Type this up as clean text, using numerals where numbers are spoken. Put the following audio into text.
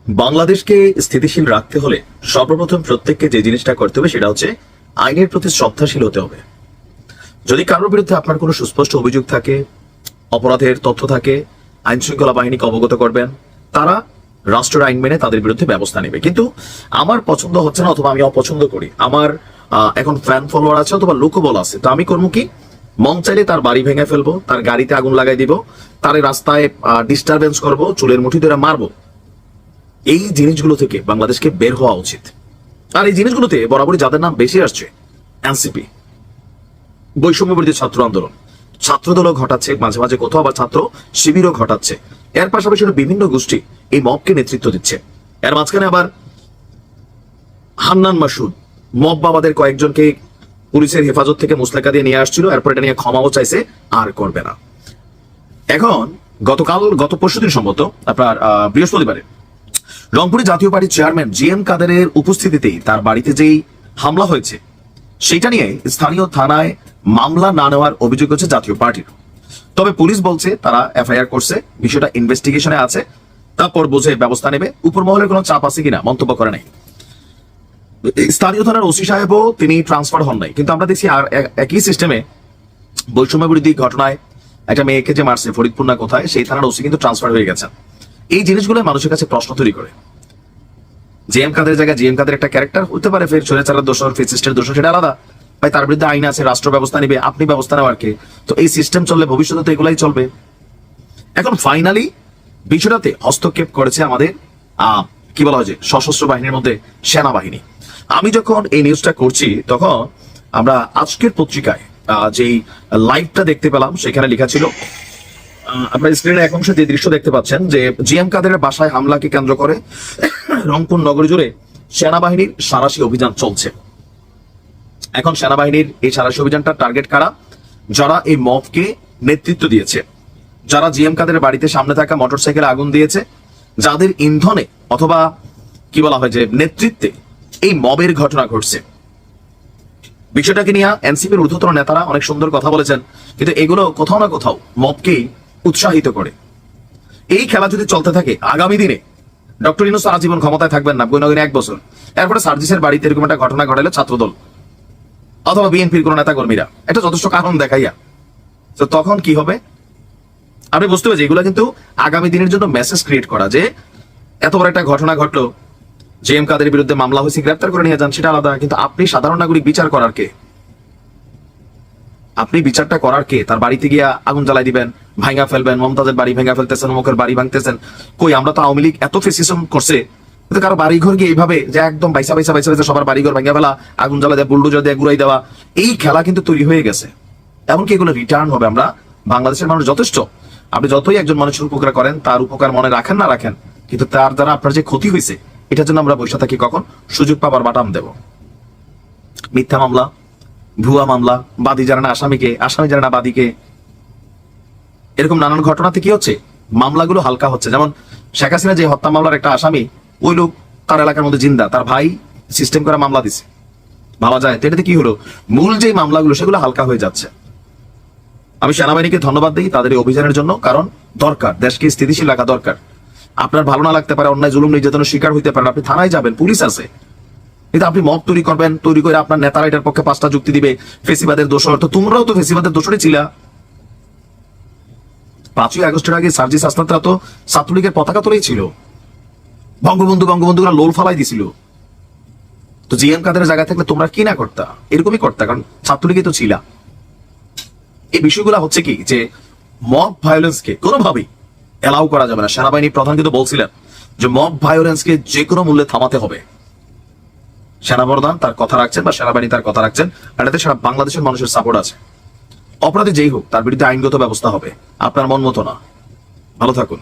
বাংলাদেশকে স্থিতিশীল রাখতে হলে সর্বপ্রথম প্রত্যেককে যে জিনিসটা করতে হবে সেটা হচ্ছে আইনের প্রতি শ্রদ্ধাশীল হতে হবে। যদি কারোর বিরুদ্ধে আপনার কোনো সুস্পষ্ট অভিযোগ থাকে, অপরাধের তথ্য থাকে, আইন শৃঙ্খলা বাহিনীকে অবগত করবেন, তারা রাষ্ট্রের আইন মেনে তাদের বিরুদ্ধে ব্যবস্থা নেবে। কিন্তু আমার পছন্দ হচ্ছে না অথবা আমি অপছন্দ করি, আমার এখন ফ্যান ফলোয়ার আছে অথবা লোকবল আছে, তো আমি করবো কি, মন চাইলে তার বাড়ি ভেঙে ফেলবো, তার গাড়িতে আগুন লাগাই দিব, তার রাস্তায় ডিস্টারবেন্স করবো, চুলের মুঠি ধরে মারবো। এই জিনিসগুলো থেকে বাংলাদেশকে বের হওয়া উচিত। আর এই জিনিসগুলোতে বরাবরই যাদের নাম বেশি আসছে, এনসিপি, বৈষম্য বিরোধী ছাত্র আন্দোলন, ছাত্রদলও ঘটাচ্ছে, মাঝে মাঝে কোথাও আবার ছাত্র শিবিরও ঘটাচ্ছে। এর পাশাপাশি বিভিন্ন গোষ্ঠী এই মবকে নেতৃত্ব দিচ্ছে। এর মাঝখানে আবার হান্নান মাসুদ মব বাবাদের কয়েকজনকে পুলিশের হেফাজত থেকে মুসলেকা দিয়ে নিয়ে আসছিল, এরপর এটা নিয়ে ক্ষমাও চাইছে, আর করবে না। এখন গত পরশুদিন সম্ভবত আপনার বৃহস্পতিবারে রংপুরে জাতীয় পার্টির চেয়ারম্যান জিএম কাদেরের উপস্থিতিতেই তার বাড়িতে যেই হামলা হয়েছে সেটা নিয়ে স্থানীয় থানায় মামলা না নেওয়ার অভিযোগ হচ্ছে জাতীয় পার্টির। তবে পুলিশ বলছে তারা এফআইআর করছে, বিষয়টা ইনভেস্টিগেশনে আছে, তারপর বুঝে ব্যবস্থা নেবে। উপর মহলের কোনো চাপ আছে কিনা মন্তব্য করে নাই। স্থানীয় থানার ওসি সাহেবও তিনি ট্রান্সফার হন নাই, কিন্তু আমরা দেখছি আর একই সিস্টেমে বৈষম্য বিরোধী ঘটনায় একটা মেয়েকে যে মারছে ফরিদপুর না কোথায়, সেই থানার ওসি কিন্তু ট্রান্সফার হয়ে গেছেন। এই জিনিসগুলো মানুষের কাছে প্রশ্ন তৈরি করে। জিএম কাদের জায়গায় জিএম কাদের একটা ক্যারেক্টার হতে পারে, ফের চোরেচারের দোষর, ফেসিস্টের দোষর, সেটা আলাদা ভাই, তার বিরুদ্ধে আইন আছে, রাষ্ট্র ব্যবস্থা নেবে, আপনি ব্যবস্থা নেওয়ার কে? তো এই সিস্টেম চললে ভবিষ্যতে তো এগুলাই চলবে। এখন ফাইনালি বিষয়টাতে হস্তক্ষেপ করেছে আমাদের কি বলা হয় যে সশস্ত্র বাহিনীর মধ্যে সেনাবাহিনী। আমি যখন এই নিউজটা করছি তখন আমরা আজকের পত্রিকায় যেই লাইভটা দেখতে পেলাম সেখানে লেখা ছিল, আপনার স্ক্রিনে এক অংশে যে দৃশ্য দেখতে পাচ্ছেন, যে জিএম কাদেরের বাসায় হামলাকে কেন্দ্র করে রংপুর নগরী জুড়ে সেনাবাহিনীর সাঁড়াশি অভিযান চলছে। এখন সেনাবাহিনীর এই সাঁড়াশি অভিযানটা টার্গেট কারা? যারা এই মবকে নেতৃত্ব দিয়েছে, যারা জিএম কাদেরের বাড়িতে সামনে থাকা মোটরসাইকেলে আগুন দিয়েছে, যাদের ইন্ধনে অথবা কি বলা হয় যে নেতৃত্বে এই মবের ঘটনা ঘটছে। বিষয়টাকে নিয়ে এনসিপির ঊর্ধ্বতন নেতারা অনেক সুন্দর কথা বলেছেন, কিন্তু এগুলো কোথাও না কোথাও মবকেই উৎসাহিত করে। এই খেলা যদি চলতে থাকে আগামী দিনে ডক্টর ইউনূস আজীবন ক্ষমতায় থাকবেন না, বৈনগিনে 1 বছর। এরপরে সার্জিসের বাড়িতে এরকম একটা ঘটনা ঘটালে ছাত্রদল অথবা বিএনপির কোন নেতা কর্মীরা এটা যথেষ্ট কারণ দেখাইয়া, তো তখন কি হবে আপনি বুঝতে পারছেন। এগুলো কিন্তু আগামী দিনের জন্য মেসেজ ক্রিয়েট করা, যে এত বড় একটা ঘটনা ঘটলো, জিএম কাদের বিরুদ্ধে মামলা হয়েছে, গ্রেপ্তার করে নিয়ে যান, সেটা আলাদা, কিন্তু আপনি সাধারণ নাগরিক বিচার করার কে? আপনি বিচারটা করার কে? তার বাড়িতে গিয়া আগুন জ্বালাই দিবেন, ভাঙা ফেলবেন, মমতাজের বাড়ি ভেঙা ফেলতেছেন, অমুকের বাড়ি ভাঙতেছেন। কই, আমরা তো আওয়ামী লীগ এত ফেসিজম করছে, কিন্তু কারো বাড়িঘর গিয়ে এইভাবে যে একদম বাইসা বাইসা বাইসা বাইসা সবার বাড়িঘর ভেঙে ফেলা, আগুন জ্বালা দেওয়া, বুলডোজার দিয়ে ঘুরাই দেওয়া, এই খেলা কিন্তু তৈরি হয়ে গেছে। এমনকি এগুলো রিটার্ন হবে। আমরা বাংলাদেশের মানুষ যথেষ্ট, আপনি যতই একজন মানুষের উপকার করেন, তার উপকার মনে রাখেন না রাখেন, কিন্তু তার দ্বারা আপনার যে ক্ষতি হয়েছে এটার জন্য আমরা বসে থাকি কখন? সুযোগ পাবার বাটাম দেব। মিথ্যা মামলা, ভুয়া মামলা, বাদী যারা না আসামিকে, আসামি যারা না বাদীকে, এরকম নানান ঘটনাতে কি হচ্ছে, মামলাগুলো হালকা হচ্ছে। যেমন শেখ হাসিনা যে হত্যা মামলার একটা আসামি, ওই লোক তার এলাকার মধ্যে জিন্দা, তার ভাই সিস্টেম করে মামলা দিছে, ভাবা যায়। তো এটাতে কি হলো, মূল যে মামলাগুলো সেগুলো হালকা হয়ে যাচ্ছে। আমি সেনাবাহিনীকে ধন্যবাদ দিই তাদের এই অভিযানের জন্য, কারণ দরকার, দেশকে স্থিতিশীল রাখা দরকার। আপনার ভালো না লাগতে পারে, অন্যায় জুলুম নির্যাতনের শিকার হইতে পারেন, আপনি থানায় যাবেন, পুলিশ আছে, কিন্তু আপনি মব তৈরি করবেন, তৈরি করে আপনার নেতারা এটার পক্ষে 5টা যুক্তি দিবে, ফেসিবাদের দোষর। তো তোমরাও তো ফেসিবাদের দোষরই ছিলা। 5ই আগস্টের আগে সার্জিস আসনাদরা তো ছাত্রলীগের পতাকা তোলেই ছিল, বঙ্গবন্ধু বঙ্গবন্ধুরা লোল ফালাই দিছিল। তো জিএম কাদের জায়গা থাকলে তোমরা কি না করতা? এরকমই করতা, কারণ ছাত্রলীগই তো ছিলা। এই বিষয়গুলো হচ্ছে কি, যে মব ভায়োলেন্সকে কোনোভাবেই এলাও করা যাবে না। সেনাবাহিনী প্রধান কিন্তু বলছিলেন যে মব ভায়োলেন্সকে যে কোনো মূল্যে থামাতে হবে। সেনাপ্রধান তার কথা রাখছেন, বা সেনাবাহিনী তার কথা রাখছেন, এটাতে সারা বাংলাদেশের মানুষের সাপোর্ট আছে। অপরাধী যেই হোক তার বিরুদ্ধে আইনগত ব্যবস্থা হবে, আপনার মন মতো না। ভালো থাকুন।